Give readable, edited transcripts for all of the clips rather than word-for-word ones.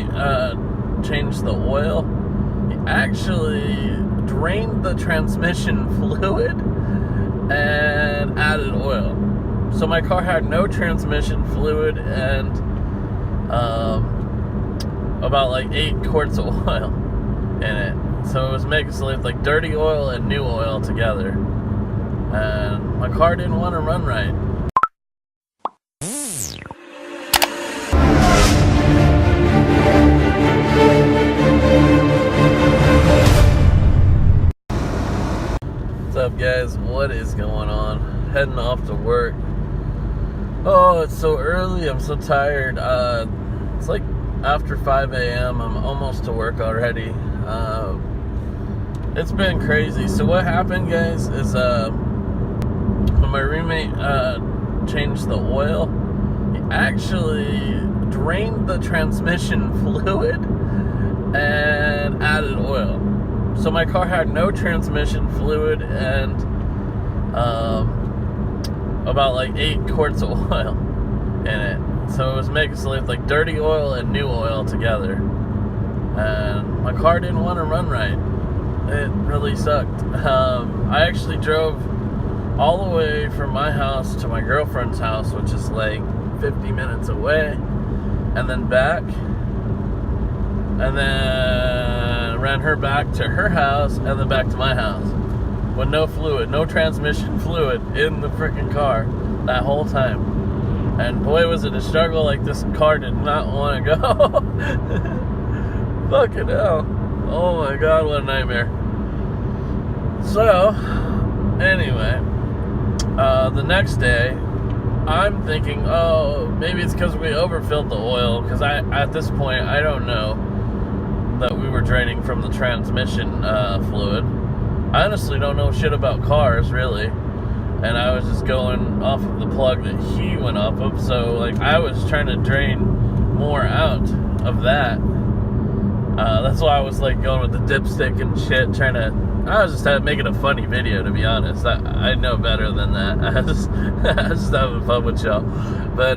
roommate changed the oil, he actually drained the transmission fluid and added oil. So my car had no transmission fluid and about like 8 quarts of oil in it. So it was making like dirty oil and new oil together. And my car didn't want to run right. What's up, guys? What is going on? Heading off to work. Oh, it's so early. I'm so tired. It's like after 5 a.m. I'm almost to work already. It's been crazy. So what happened, guys, is when my roommate changed the oil, he actually drained the transmission fluid and added oil. So my car had no transmission fluid and about like 8 quarts of oil in it. So it was making like dirty oil and new oil together. And my car didn't want to run right. It really sucked. I actually drove all the way from my house to my girlfriend's house, which is like 50 minutes away, and then back, and then ran her back to her house, and then back to my house with no fluid, no transmission fluid in the freaking car that whole time. And boy, was it a struggle. Like, this car did not want to go. Fucking hell. Oh my god, what a nightmare. So, anyway, the next day, I'm thinking, oh, maybe it's because we overfilled the oil, because at this point, I don't know that we were draining from the transmission fluid. I honestly don't know shit about cars, really, and I was just going off of the plug that he went off of, so, like, I was trying to drain more out of that. That's why I was, like, going with the dipstick and shit, I was just making a funny video, to be honest. I know better than that. I was just having fun with y'all. But,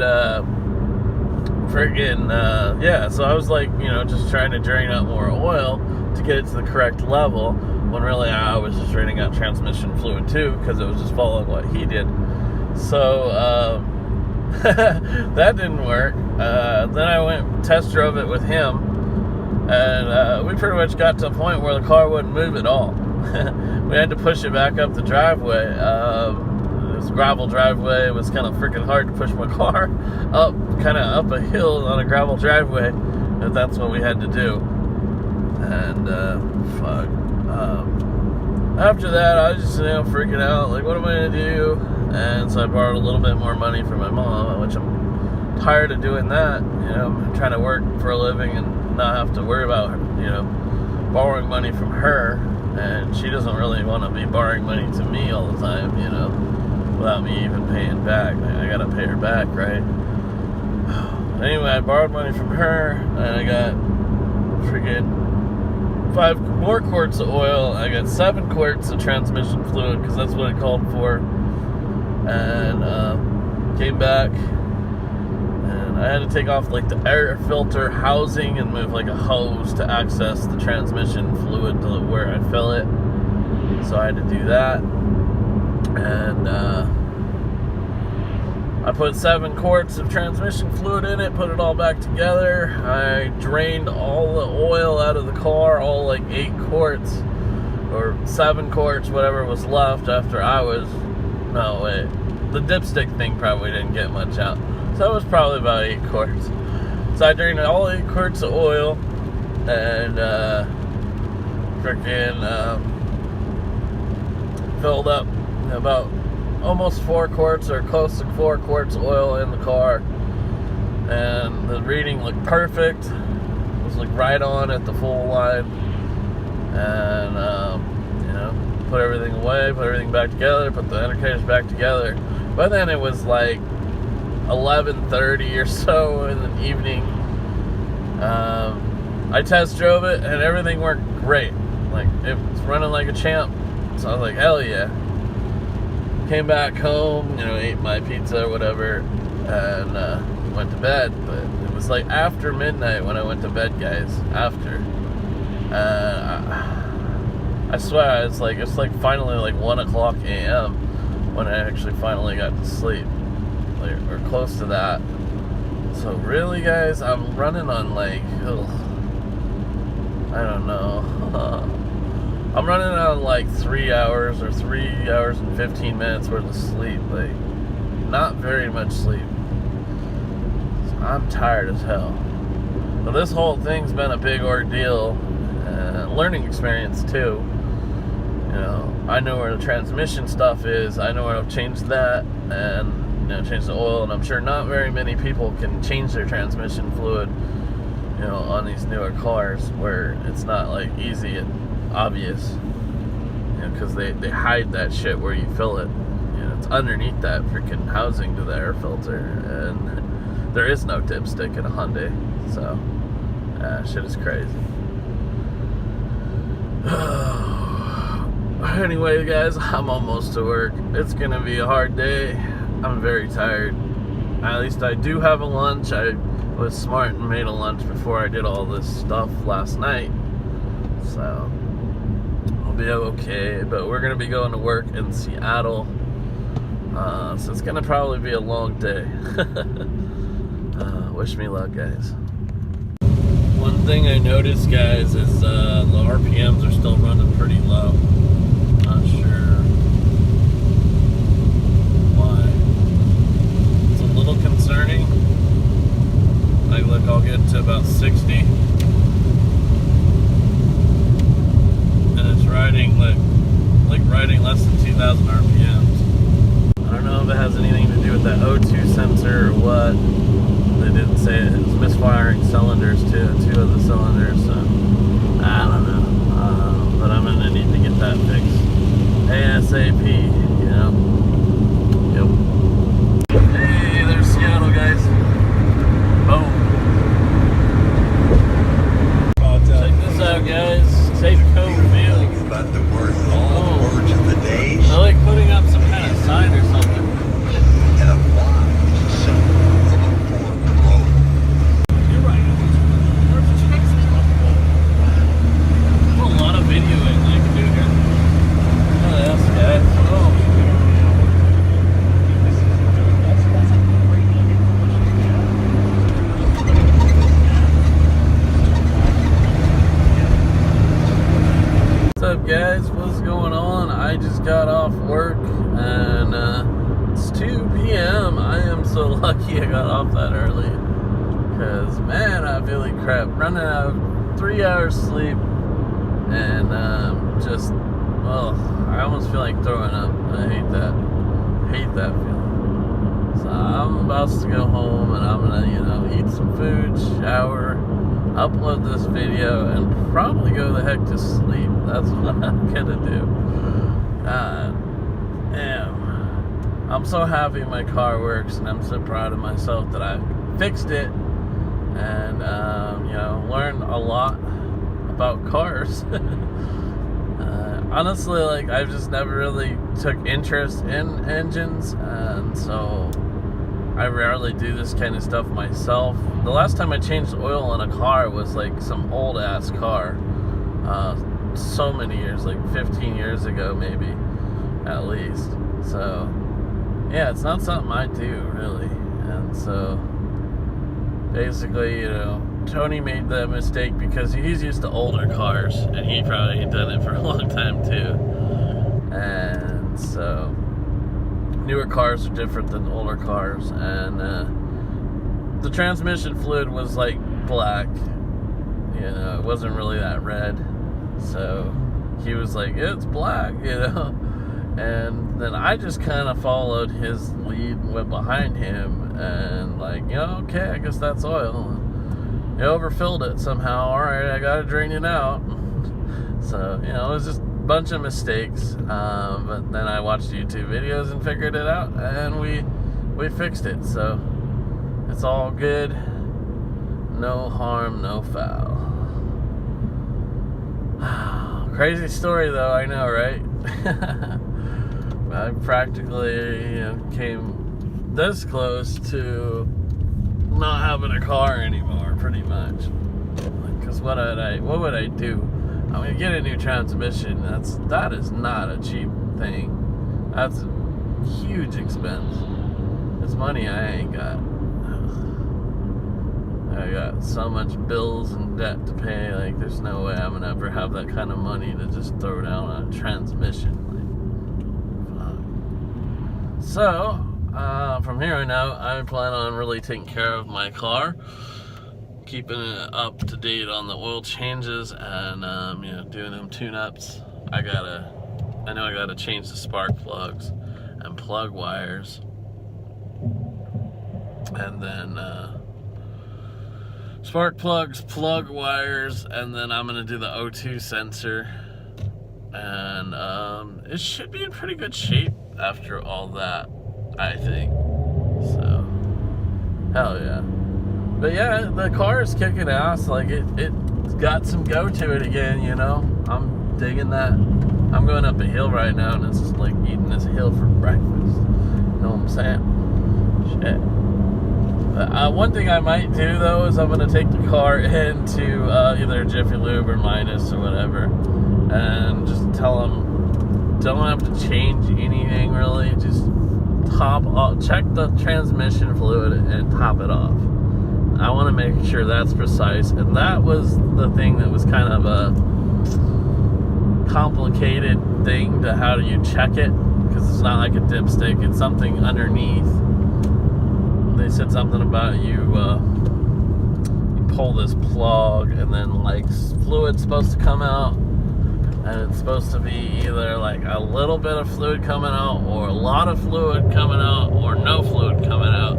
yeah, so I was like, just trying to drain out more oil to get it to the correct level, when really I was just draining out transmission fluid too, because it was just following what he did. So, that didn't work. Then I went test drove it with him, and we pretty much got to a point where the car wouldn't move at all. We had to push it back up the driveway. It was a gravel driveway. It was kind of freaking hard to push my car up a hill on a gravel driveway, but that's what we had to do. And after that, I was just freaking out, like, what am I gonna do? And so I borrowed a little bit more money from my mom, which I'm tired of doing that. I'm trying to work for a living and not have to worry about borrowing money from her. And she doesn't really want to be borrowing money to me all the time, without me even paying back. I gotta pay her back, right? Anyway, I borrowed money from her, and I got freaking 5 more quarts of oil. I got 7 quarts of transmission fluid, because that's what it called for. And came back, and I had to take off like the air filter housing and move like a hose to access the transmission fluid to where I fill it. So I had to do that, and I put 7 quarts of transmission fluid in it, put it all back together. I drained all the oil out of the car, all like 8 quarts or 7 quarts, whatever was left after the dipstick thing probably didn't get much out. So that was probably about 8 quarts. So I drained all 8 quarts of oil and filled up about almost 4 quarts or close to 4 quarts of oil in the car. And the reading looked perfect. It was like right on at the full line. And, put everything away, put everything back together, put the indicators back together. By then it was like 11:30 or so in the evening. I test drove it and everything worked great. Like, it was running like a champ. So I was like, hell yeah. Came back home, ate my pizza or whatever, and went to bed. But it was like after midnight when I went to bed, guys. After. I swear, it's like finally like 1 o'clock a.m. when I actually finally got to sleep, like, or close to that. So really, guys, I'm running on like, I don't know. I'm running on like 3 hours or 3 hours and 15 minutes worth of sleep. Like, not very much sleep. So I'm tired as hell. So this whole thing's been a big ordeal, learning experience too. You know, I know where the transmission stuff is. I know where I've changed that, and change the oil. And I'm sure not very many people can change their transmission fluid, on these newer cars, where it's not like easy and obvious, because they hide that shit where you fill it. It's underneath that freaking housing to the air filter, and there is no dipstick in a Hyundai. So, shit is crazy. Anyway, guys, I'm almost to work. It's gonna be a hard day. I'm very tired. At least I do have a lunch. I was smart and made a lunch before I did all this stuff last night. So, I'll be okay. But we're gonna be going to work in Seattle. So it's gonna probably be a long day. Wish me luck, guys. One thing I noticed, guys, is the RPMs are still running pretty low. Not sure why. It's a little concerning. Like, look, I'll get to about 60, and it's riding like riding less than 2,000 RPMs. I don't know if it has anything to do with that O2 sensor or what. They didn't say it. It was misfiring cylinders too, 2 of the cylinders. So I don't know. But I'm gonna need to get that fixed ASAP. Yep. Hey, there's Seattle, guys. Boom. Check this out, guys. Safe Cove Field. About the words of the day. I like putting up some kind of sign or something. And a lot. So You're right. There's a lot of videoing I can do here. Oh, that's good. Oh. What's up, guys? What's going on? I just got off work, and it's 2 p.m. I am so lucky I got off that early, because man, I feel like crap. Running out of 3 hours sleep, and I almost feel like throwing up. I hate that feeling. So I'm about to go home, and I'm gonna eat some food, shower, upload this video, and probably go the heck to sleep. That's what I'm gonna do. God damn. I'm so happy my car works, and I'm so proud of myself that I fixed it, and learned a lot about cars. Honestly, like, I've just never really took interest in engines, and so I rarely do this kind of stuff myself. The last time I changed oil in a car was like some old ass car, so many years, like 15 years ago maybe, at least. So yeah, it's not something I do really. And so basically, Tony made the mistake because he's used to older cars, and he probably had done it for a long time too. And so newer cars are different than older cars, and the transmission fluid was like black. It wasn't really that red. So he was like, it's black, and then I just kind of followed his lead and went behind him, and like, okay, I guess that's oil. He overfilled it somehow. All right, I gotta drain it out. So it was just a bunch of mistakes, but then I watched YouTube videos and figured it out, and we fixed it. So it's all good. No harm, no foul. Crazy story though, I know, right? I practically came this close to not having a car anymore, pretty much. Because what would I do? I'm gonna get a new transmission. That is not a cheap thing. That's a huge expense. It's money I ain't got. I got so much bills and debt to pay. Like, there's no way I'm gonna ever have that kind of money to just throw down on a transmission. Like, fuck. So, from here on out, I plan on really taking care of my car, keeping it up to date on the oil changes, and doing them tune-ups. I know I gotta change the spark plugs and plug wires, and then spark plugs, plug wires, and then I'm gonna do the O2 sensor, and it should be in pretty good shape after all that, I think. So, hell yeah. But yeah, the car is kicking ass. Like, it's got some go to it again, you know? I'm digging that. I'm going up a hill right now, and it's just like eating this hill for breakfast. You know what I'm saying? Shit. But, one thing I might do, though, is I'm going to take the car into either Jiffy Lube or Minus or whatever, and just tell them, don't have to change anything, really. Just check the transmission fluid and top it off. I want to make sure that's precise, and that was the thing that was kind of a complicated thing to how do you check it, because it's not like a dipstick, it's something underneath. They said something about you pull this plug, and then like fluid's supposed to come out, and it's supposed to be either like a little bit of fluid coming out, or a lot of fluid coming out, or no fluid coming out.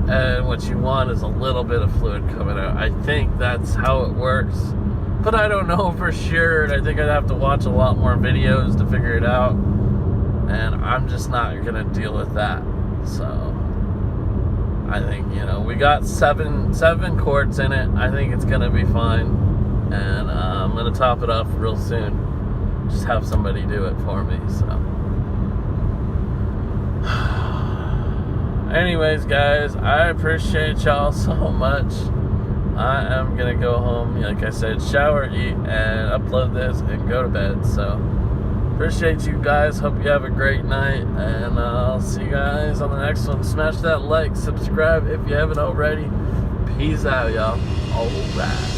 And what you want is a little bit of fluid coming out. I think that's how it works, but I don't know for sure, and I think I'd have to watch a lot more videos to figure it out, and I'm just not gonna deal with that. So I think, we got seven quarts in it. I think it's gonna be fine, and I'm gonna top it off real soon. Just have somebody do it for me. So anyways, guys, I appreciate y'all so much. I am gonna go home, like I said, shower, eat, and upload this and go to bed. So appreciate you guys. Hope you have a great night, and I'll see you guys on the next one. Smash that like, subscribe if you haven't already. Peace out, y'all. All right.